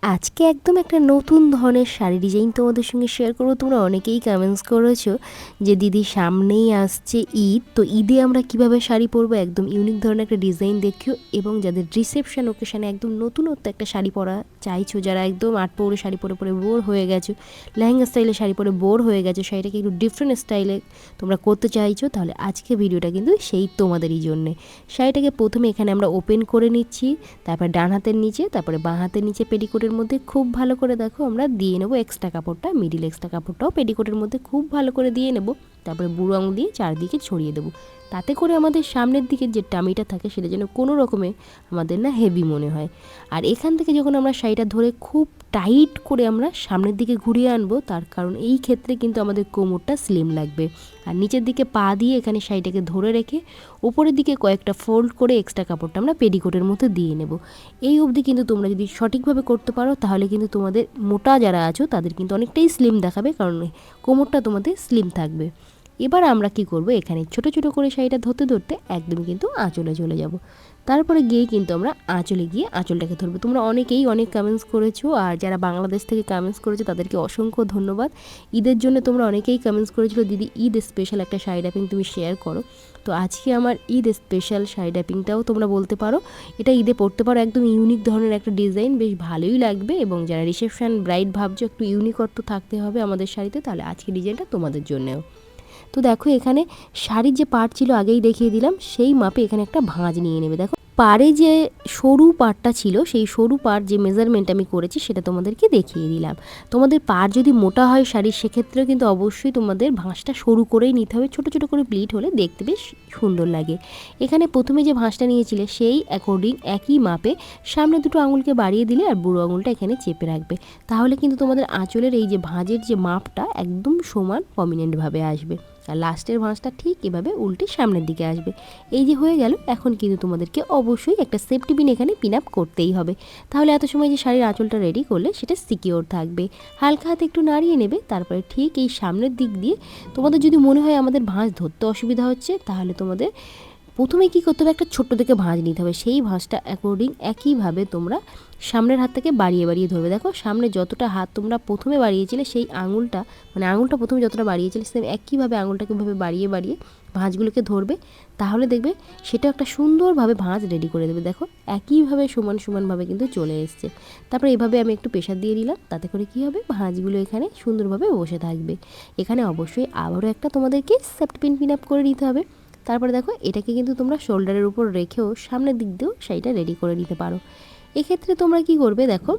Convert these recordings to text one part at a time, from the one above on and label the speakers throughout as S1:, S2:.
S1: আজকে একদম একটা নতুন ধরনের শাড়ি ডিজাইন তোমাদের সঙ্গে শেয়ার করবো। তোমরা অনেকেই কমেন্টস করেছো যে দিদি সামনেই আসছে ঈদ, তো ঈদে আমরা কিভাবে শাড়ি পরবো, একদম ইউনিক ধরনের একটা ডিজাইন দেখিও। এবং যাদের রিসেপশন ওকেশানে একদম নতুনত্ব একটা শাড়ি পরা চাইছো, যারা একদম আট পরে শাড়ি পরে পরে বোর হয়ে গেছো, লেহেঙ্গা স্টাইলে শাড়ি পরে বোর হয়ে গেছো, শাড়িটাকে একটু ডিফারেন্ট স্টাইলে তোমরা করতে চাইছো, তাহলে আজকে ভিডিওটা কিন্তু সেই তোমাদেরই জন্যে। শাড়িটাকে প্রথমে এখানে আমরা ওপেন করে নিচ্ছি, তারপর ডান হাতের নিচে, তারপরে বাঁ হাতের নিচে পেটিকোটের মধ্যে খুব ভালো করে দেখো আমরা দিয়ে নেবো এক্সট্রা কাপড়টা, মিডিল এক্সট্রা কাপড়টাও পেটিকোটের মধ্যে খুব ভালো করে দিয়ে নেব। তারপরে বুড়ো আঙুল দিয়ে চারদিকে ছড়িয়ে দেবো, তাতে করে আমাদের সামনের দিকে যে টামিটা থাকে সেটা যেন কোনো রকমে আমাদের না হেভি মনে হয়। আর এখান থেকে যখন আমরা শাড়িটা ধরে খুব টাইট করে আমরা সামনের দিকে ঘুরিয়ে আনবো, তার কারণ এই ক্ষেত্রে কিন্তু আমাদের কোমরটা স্লিম লাগবে। আর নিচের দিকে পা দিয়ে এখানে শাড়িটাকে ধরে রেখে উপরের দিকে কয়েকটা ফোল্ড করে এক্সট্রা কাপড়টা আমরা পেটিকোটের মধ্যে দিয়ে নেব। এই অবধি কিন্তু তোমরা যদি সঠিকভাবে করতে পারো তাহলে কিন্তু তোমাদের মোটা যারা আছো তাদের কিন্তু অনেকটাই স্লিম দেখাবে, কারণ কোমরটা তোমাদের স্লিম থাকবে। এবার আমরা কি করব, এখানে ছোট ছোট করে শাড়িটা ধরতে ধরতে একদমই কিন্তু আঁচলে চলে যাব। তারপরে গিয়ে কিন্তু আমরা আঁচলে গিয়ে আঁচলটাকে ধরবো। তোমরা অনেকেই অনেক কমেন্টস করেছো, আর যারা বাংলাদেশ থেকে কমেন্টস করেছো তাদেরকে অসংখ্য ধন্যবাদ। ঈদের জন্য তোমরা অনেকেই কমেন্টস করেছিলো দিদি ঈদ স্পেশাল একটা শাড়ি র্যাপিং তুমি শেয়ার করো। তো আজকে আমার ঈদ স্পেশাল শাড়ি র্যাপিংটাও তোমরা বলতে পারো, এটা ঈদে পরতে পারো, একদম ইউনিক ধরনের একটা ডিজাইন, বেশ ভালোই লাগবে। এবং যারা রিসেপশন ব্রাইড ভাবছো একটু ইউনিকত্ব থাকতে হবে আমাদের শাড়িতে, তাহলে আজকে ডিজাইনটা তোমাদের জন্যেও। তো দেখো এখানে শাড়ির যে পার্ট ছিল আগেই দেখিয়ে দিলাম, সেই মাপে এখানে একটা ভাঁজ নিয়ে নেবে। দেখো পাড়ে যে সরু পাড়টা ছিল, সেই সরু পাড় যে মেজারমেন্ট আমি করেছি সেটা তোমাদেরকে দেখিয়ে দিলাম। তোমাদের পাড় যদি মোটা হয় শাড়ির, সেক্ষেত্রেও কিন্তু অবশ্যই তোমাদের ভাঁজটা সরু করেই নিতে হবে, ছোট ছোট করে প্লিট হলে দেখতে বেশ সুন্দর লাগে। এখানে প্রথমে যে ভাঁজটা নিয়েছিলে সেই অ্যাকর্ডিং একই মাপে সামনে দুটো আঙুলকে বাড়িয়ে দিলে আর বুড়ো আঙুলটা এখানে চেপে রাখবে, তাহলে কিন্তু তোমাদের আঁচলের এই যে ভাঁজের যে মাপটা একদম সমান প্রমিনেন্টভাবে আসবে। আর লাস্টের ভাঁজটা ঠিক এভাবে উল্টে সামনের দিকে আসবে। এই যে হয়ে গেল। এখন কিন্তু তোমাদেরকে অবশ্যই একটা সেফটি পিন এখানে পিন আপ করতেই হবে, তাহলে এত সময় যে শাড়ির আঁচলটা রেডি করলে সেটা সিকিওর থাকবে। হালকা হাতে একটু নাড়িয়ে নেবে, তারপরে ঠিক এই সামনের দিক দিয়ে তোমাদের যদি মনে হয় আমাদের ভাঁজ ধরতে অসুবিধা হচ্ছে, তাহলে তোমাদের প্রথমে কী করতে হবে, একটা ছোট্ট থেকে ভাঁজ নিতে হবে। সেই ভাঁজটা অ্যাকর্ডিং একইভাবে তোমরা সামনের হাতটাকে বাড়িয়ে বাড়িয়ে ধরবে। দেখো সামনে যতটা হাত তোমরা প্রথমে বাড়িয়েছিলে, সেই আঙুলটা মানে আঙুলটা প্রথমে যতটা বাড়িয়েছিলে সেম একইভাবে আঙুলটাকে ভাবে বাড়িয়ে বাড়িয়ে ভাঁজগুলোকে ধরবে, তাহলে দেখবে সেটা একটা সুন্দরভাবে ভাঁজ রেডি করে দেবে। দেখো একইভাবে সমান সমানভাবে কিন্তু চলে এসছে। তারপরে এভাবে আমি একটু প্রেশার দিয়ে দিলাম, তাতে করে কী হবে, ভাঁজগুলো এখানে সুন্দরভাবে বসে থাকবে। এখানে অবশ্যই আবারও একটা তোমাদেরকে সেফটি পিন পিন আপ করে নিতে হবে। তারপরে দেখো এটাকে কিন্তু তোমরা শোল্ডারের উপর রেখেও সামনের দিক দিয়েও শাড়িটা রেডি করে নিতে পারো। এক্ষেত্রে তোমরা কি করবে, দেখো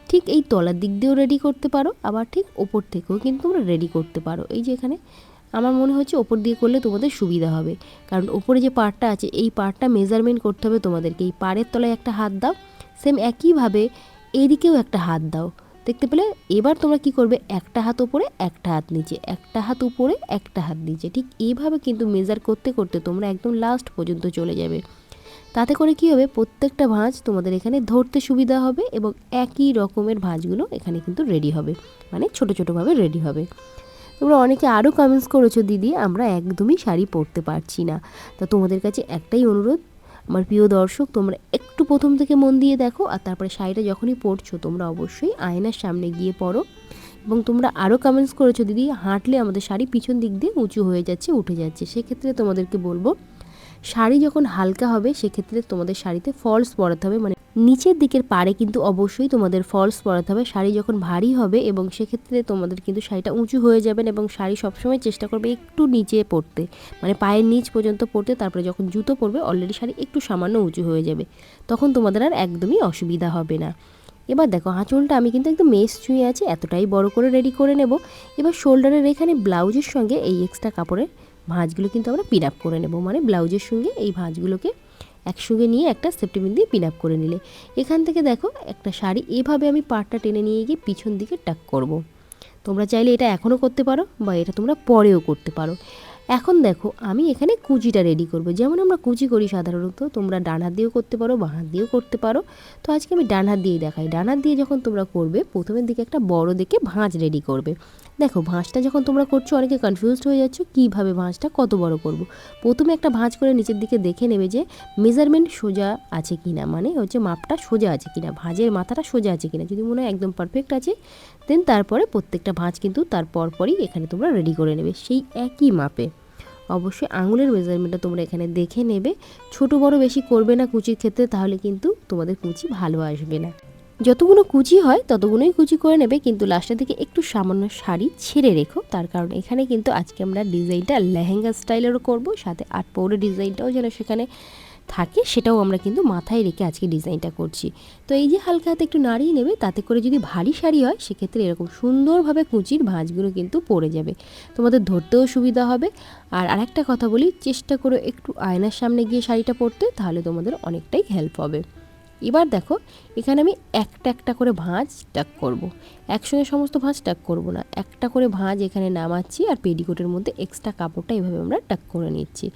S1: ঠিক এই তলার দিক দিয়েও রেডি করতে পারো, আবার ঠিক ওপর থেকেও কিন্তু তোমরা রেডি করতে পারো। এই যে এখানে আমার মনে হচ্ছে ওপর দিয়ে করলে তোমাদের সুবিধা হবে, কারণ ওপরে যে পার্টটা আছে এই পার্টটা মেজারমেন্ট করতে হবে তোমাদেরকে। এই পাড়ের তলায় একটা হাত দাও, সেম একইভাবে এদিকেও একটা হাত দাও, দেখতে পেলে। এবার তোমরা কি করবে, একটা হাত উপরে একটা হাত নিচে, একটা হাত উপরে একটা হাত নিচে, ঠিক এইভাবে কিন্তু মেজার করতে করতে তোমরা একদম লাস্ট পর্যন্ত চলে যাবে। তাতে করে কি হবে, প্রত্যেকটা ভাঁজ তোমাদের এখানে ধরতে সুবিধা হবে এবং একই রকমের ভাঁজগুলো এখানে কিন্তু রেডি হবে, মানে ছোট ছোটোভাবে রেডি হবে। তোমরা অনেকে আরও কমেন্টস করেছো দিদি আমরা একদমই শাড়ি পরতে পারছি না। তা তোমাদের কাছে একটাই অনুরোধ আমার প্রিয় দর্শক, তোমরা একটু প্রথম থেকে মন দিয়ে দেখো, আর তারপরে শাড়িটা যখনই পরছো তোমরা অবশ্যই আয়নার সামনে গিয়ে পরো। এবং তোমরা আরও কমেন্টস করেছো দিদি হাঁটলে আমাদের শাড়ি পিছন দিক দিয়ে উঁচু হয়ে যাচ্ছে, উঠে যাচ্ছে। সেক্ষেত্রে তোমাদেরকে বলবো, শাড়ি যখন হালকা হবে সেক্ষেত্রে তোমাদের শাড়িতে ফলস পরাতে হবে, মানে নিচের দিকের পাড়ে কিন্তু অবশ্যই তোমাদের ফলস পরাতে হবে। শাড়ি যখন ভারী হবে এবং সেক্ষেত্রে তোমাদের কিন্তু শাড়িটা উঁচু হয়ে যাবেন, এবং শাড়ি সবসময় চেষ্টা করবে একটু নিচে পরতে, মানে পায়ের নিচ পর্যন্ত পরতে। তারপরে যখন জুতো পরবে অলরেডি শাড়ি একটু সামান্য উঁচু হয়ে যাবে, তখন তোমাদের আর একদমই অসুবিধা হবে না। এবার দেখো আঁচলটা আমি কিন্তু একদম মেস ছুঁয়ে আছে, এতটাই বড় করে রেডি করে নেব। এবার শোল্ডারের এখানে ব্লাউজের সঙ্গে এই এক্সট্রা কাপড়ের ভাঁজগুলো কিন্তু আমরা পিন আপ করে নেব, মানে ব্লাউজের সঙ্গে এই ভাঁজগুলোকে একসঙ্গে নিয়ে একটা সেফটি পিন দিয়ে পিন আপ করে নিলে এখান থেকে দেখো একটা শাড়ি এভাবে আমি পাড়টা টেনে নিয়ে গিয়ে পিছন দিকে টাক করব। তোমরা চাইলে এটা এখনও করতে পারো বা এটা তোমরা পরেও করতে পারো। এখন দেখো আমি এখানে কুচিটা রেডি করব। যেমন আমরা কুচি করি সাধারণত, তোমরা ডান হাত দিয়েও করতে পারো, বাঁ হাত দিয়েও করতে পারো। তো আজকে আমি ডান হাত দিয়েই দেখাই। ডান হাত দিয়ে যখন তোমরা করবে, প্রথমের দিকে একটা বড় দেখে ভাঁজ রেডি করবে। দেখো ভাঁজটা যখন তোমরা করছো অনেকে কনফিউজড হয়ে যাচ্ছ কীভাবে ভাঁজটা কত বড় করব। প্রথমে একটা ভাঁজ করে নিচের দিকে দেখে নেবে যে মেজারমেন্ট সোজা আছে কিনা, মানে হচ্ছে মাপটা সোজা আছে কিনা, ভাঁজের মাথাটা সোজা আছে কিনা। যদি মনে হয় একদম পারফেক্ট আছে, দেন তারপরে প্রত্যেকটা ভাঁজ কিন্তু তার পরপরই এখানে তোমরা রেডি করে নেবে সেই একই মাপে। অবশ্যই আঙুলের মেজারমেন্টটা তোমরা এখানে দেখে নেবে। ছোট বড় বেশি করবে না কুচির ক্ষেত্রে, তাহলে কিন্তু তোমাদের কুচি ভালো আসবে না। যতগুলো কুচি হয় ততগুলোই কুচি করে নেবে, কিন্তু লাস্টের দিকে একটু সামান্য শাড়ি ছেড়ে রেখো। তার কারণ এখানে কিন্তু আজকে আমরা ডিজাইনটা লেহেঙ্গা স্টাইলেরও করব, সাথে আট পৌরের ডিজাইনটাও যেন সেখানে থাকে সেটাও আমরা কিন্তু মাথায় রেখে আজকে ডিজাইনটা করছি। তো এই যে হালকা হাতে একটু নাড়িয়ে নেবে, তাতে করে যদি ভারী শাড়ি হয় সেক্ষেত্রে এরকম সুন্দরভাবে কুচির ভাঁজগুলো কিন্তু পড়ে যাবে, তোমাদের ধরতেও সুবিধা হবে। আর আরেকটা কথা বলি, চেষ্টা করো একটু আয়নার সামনে গিয়ে শাড়িটা পরতে, তাহলে তোমাদের অনেকটাই হেল্প হবে। এবার দেখো এখানে আমি একটা একটা করে ভাঁজ টাক করব। একসঙ্গে সমস্ত ভাঁজ টাক করব না, একটা করে ভাঁজ এখানে নামাচ্ছি আর পেটিকোটের মধ্যে এক্সট্রা কাপড়টা এইভাবে আমরা টাক করে নিচ্ছি।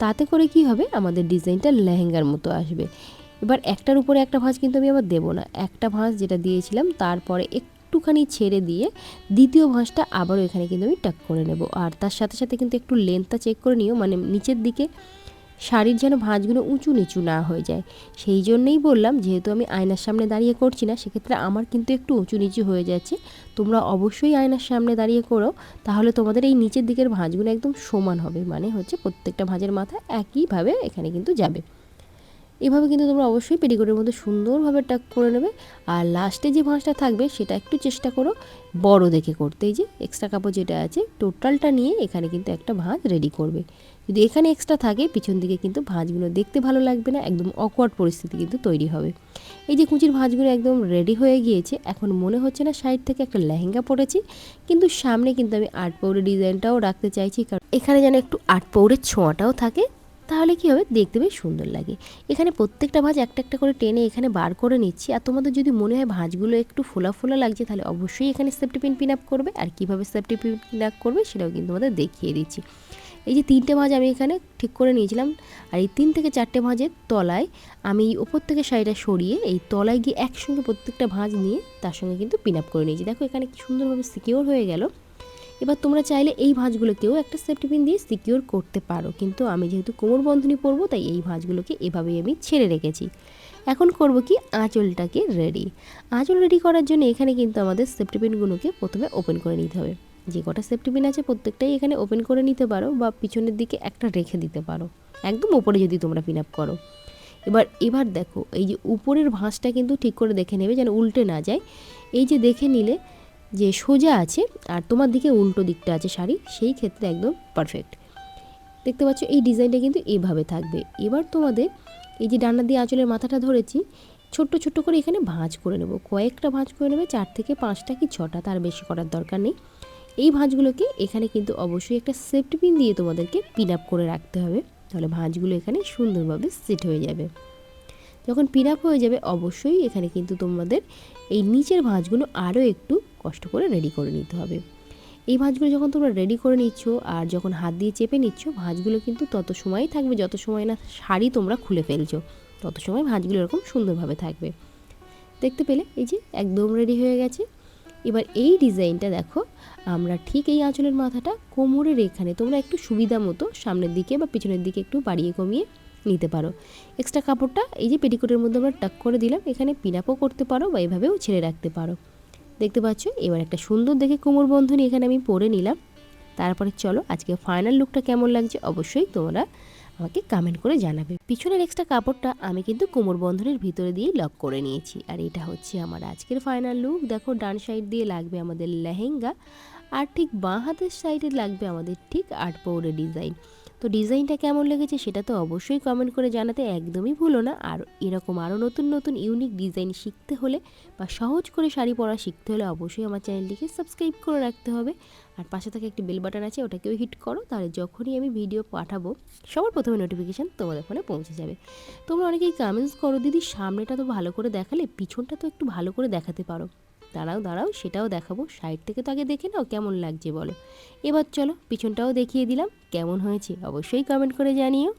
S1: তাতে করে কি হবে, আমাদের ডিজাইনটা লেহেঙ্গার মতো আসবে। এবার একটার উপরে একটা ভাঁজ কিন্তু আমি আবার দেবো না, একটা ভাঁজ যেটা দিয়েছিলাম তারপরে একটুখানি ছেড়ে দিয়ে দ্বিতীয় ভাঁজটা আবারও এখানে কিন্তু আমি টাক করে নেব। আর তার সাথে সাথে কিন্তু একটু লেন্থটা চেক করে নিও, মানে নিচের দিকে শাড়ির যেন ভাঁজগুলো উঁচু নিচু না হয়ে যায়। সেই জন্যই বললাম, যেহেতু আমি আয়নার সামনে দাঁড়িয়ে করছি না, সেক্ষেত্রে আমার কিন্তু একটু উঁচু নিচু হয়ে যাচ্ছে। তোমরা অবশ্যই আয়নার সামনে দাঁড়িয়ে করো, তাহলে তোমাদের এই নিচের দিকের ভাঁজগুলো একদম সমান হবে, মানে হচ্ছে প্রত্যেকটা ভাঁজের মাথা একইভাবে এখানে কিন্তু যাবে। এভাবে কিন্তু তোমরা অবশ্যই পেটিকোটের মধ্যে সুন্দরভাবে টাক করে নেবে। আর লাস্টে যে ভাঁজটা থাকবে সেটা একটু চেষ্টা করো বড় দেখে করতে। এই যে এক্সট্রা কাপড় যেটা আছে টোটালটা নিয়ে এখানে কিন্তু একটা ভাঁজ রেডি করবে। যদি এখানে এক্সট্রা থাকে পিছন দিকে কিন্তু ভাঁজগুলো দেখতে ভালো লাগবে না, একদম অকওয়ার্ড পরিস্থিতি কিন্তু তৈরি হবে। এই যে কুচির ভাঁজগুলো একদম রেডি হয়ে গিয়েছে, এখন মনে হচ্ছে না সাইড থেকে একটা লেহেঙ্গা পরেছি, কিন্তু সামনে কিন্তু আমি আট পৌরের ডিজাইনটাও রাখতে চাইছি, কারণ এখানে যেন একটু আট পৌরের ছোঁয়াটাও থাকে, তাহলে কী হবে, দেখতে বেশ সুন্দর লাগে। এখানে প্রত্যেকটা ভাঁজ একটা একটা করে টেনে এখানে বার করে নিচ্ছি। আর তোমাদের যদি মনে হয় ভাঁজগুলো একটু ফোলা ফোলা লাগছে, তাহলে অবশ্যই এখানে সেফটি পিন আপ করবে। আর কীভাবে সেফটি পিন আপ করবে সেটাও কিন্তু তোমাদের দেখিয়ে দিচ্ছি। এই যে তিনটে ভাঁজ আমি এখানে ঠিক করে নিয়েছিলাম, আর এই 3 থেকে 4টে ভাঁজের তলায় আমি ওপর থেকে শাড়িটা সরিয়ে এই তলায় গিয়ে একসঙ্গে প্রত্যেকটা ভাঁজ নিয়ে তার সঙ্গে কিন্তু পিন আপ করে নিয়েছি। দেখো এখানে কি সুন্দরভাবে সিকিওর হয়ে গেল। এবার তোমরা চাইলে এই ভাঁজগুলোকেও একটা সেফটি পিন দিয়ে সিকিওর করতে পারো, কিন্তু আমি যেহেতু কোমর বন্ধনী পরবো তাই এই ভাঁজগুলোকে এভাবেই আমি ছেড়ে রেখেছি। এখন করব কি, আঁচলটাকে রেডি। আঁচল রেডি করার জন্য এখানে কিন্তু আমাদের সেফটি পিনগুলোকে প্রথমে ওপেন করে নিতে হবে। যে কটা সেফটি পিন আছে প্রত্যেকটাই এখানে ওপেন করে নিতে পারো, বা পিছনের দিকে একটা রেখে দিতে পারো, একদম ওপরে যদি তোমরা পিন আপ করো। এবার দেখো এই যে উপরের ভাঁজটা কিন্তু ঠিক করে দেখে নেবে যেন উল্টে না যায়। এই যে দেখে নিলে যে সোজা আছে আর তোমার দিকে উল্টো দিকটা আছে শাড়ি, সেই ক্ষেত্রে একদম পারফেক্ট। দেখতে পাচ্ছ এই ডিজাইনটা কিন্তু এইভাবে থাকবে। এবার তোমাদের এই যে ডান্না দিয়ে আঁচলের মাথাটা ধরেছি, ছোট্ট ছোট্ট করে এখানে ভাঁজ করে নেব, কয়েকটা ভাঁজ করে নেবে, 4 থেকে 5টা কি 6টা, তার বেশি করার দরকার নেই। এই ভাঁজগুলোকে এখানে কিন্তু অবশ্যই একটা সেফটি পিন দিয়ে তোমাদেরকে পিন আপ করে রাখতে হবে, তাহলে ভাঁজগুলো এখানে সুন্দরভাবে সেট হয়ে যাবে। যখন পিন আপ হয়ে যাবে অবশ্যই এখানে কিন্তু তোমাদের এই নিচের ভাঁজগুলো আরও একটু কষ্ট করে রেডি করে নিতে হবে। এই ভাঁজগুলো যখন তোমরা রেডি করে নিচ্ছ আর যখন হাত দিয়ে চেপে নিচ্ছ, ভাঁজগুলো কিন্তু তত সময়ই থাকবে যত সময় না শাড়ি তোমরা খুলে ফেলছো, তত সময় ভাঁজগুলো এরকম সুন্দরভাবে থাকবে। দেখতে পেলে এই যে একদম রেডি হয়ে গেছে। এবার এই ডিজাইনটা দেখো, আমরা ঠিক এই আঁচলের মাথাটা কোমরের এখানে তোমরা একটু সুবিধা মতো সামনের দিকে বা পিছনের দিকে একটু বাড়িয়ে কমিয়ে নিতে পারো। এক্সট্রা কাপড়টা এই যে পেটিকোটের মধ্যে আমরা টাক করে দিলাম, এখানে পিন আপও করতে পারো বা এভাবেও ছেড়ে রাখতে পারো। দেখতে পাচ্ছ এবার একটা সুন্দর দেখে কোমর বন্ধনী এখানে আমি পরে নিলাম। তারপরে চলো আজকে ফাইনাল লুকটা কেমন লাগছে অবশ্যই তোমরা আমাকে কমেন্ট করে জানাবে। পিছনের এক্সট্রা কাপড়টা আমি কিন্তু কোমর বন্ধনীর ভিতরে দিয়ে লক করে নিয়েছি। আর এটা হচ্ছে আমার আজকের ফাইনাল লুক। দেখো ডান সাইড দিয়ে লাগবে আমাদের লেহেঙ্গা, আর ঠিক বাঁ হাতের সাইডে লাগবে আমাদের ঠিক আট পৌরে ডিজাইন। তো ডিজাইনটা কেমন লেগেছে সেটা তো অবশ্যই কমেন্ট করে জানাতে একদমই ভুলো না। আর এরকম আরও নতুন নতুন ইউনিক ডিজাইন শিখতে হলে বা সহজ করে শাড়ি পরা শিখতে হলে অবশ্যই আমার চ্যানেলটিকে সাবস্ক্রাইব করে রাখতে হবে। আর পাশে থেকে একটি বেল বাটন আছে, ওটাকেও হিট করো, তাহলে যখনই আমি ভিডিও পাঠাবো সবার প্রথমে নোটিফিকেশান তোমাদের ফোনে পৌঁছে যাবে। তোমরা অনেকেই কমেন্টস করো, দিদি সামনেটা তো ভালো করে দেখালে, পিছনটা তো একটু ভালো করে দেখাতে পারো। দাঁড়াও দাঁড়াও, সেটাও দেখাবো। সাইড থেকে তো আগে দেখে নাও কেমন লাগছে বলো। এবার চলো পিছনটাও দেখিয়ে দিলাম, কেমন হয়েছে অবশ্যই কমেন্ট করে জানিও।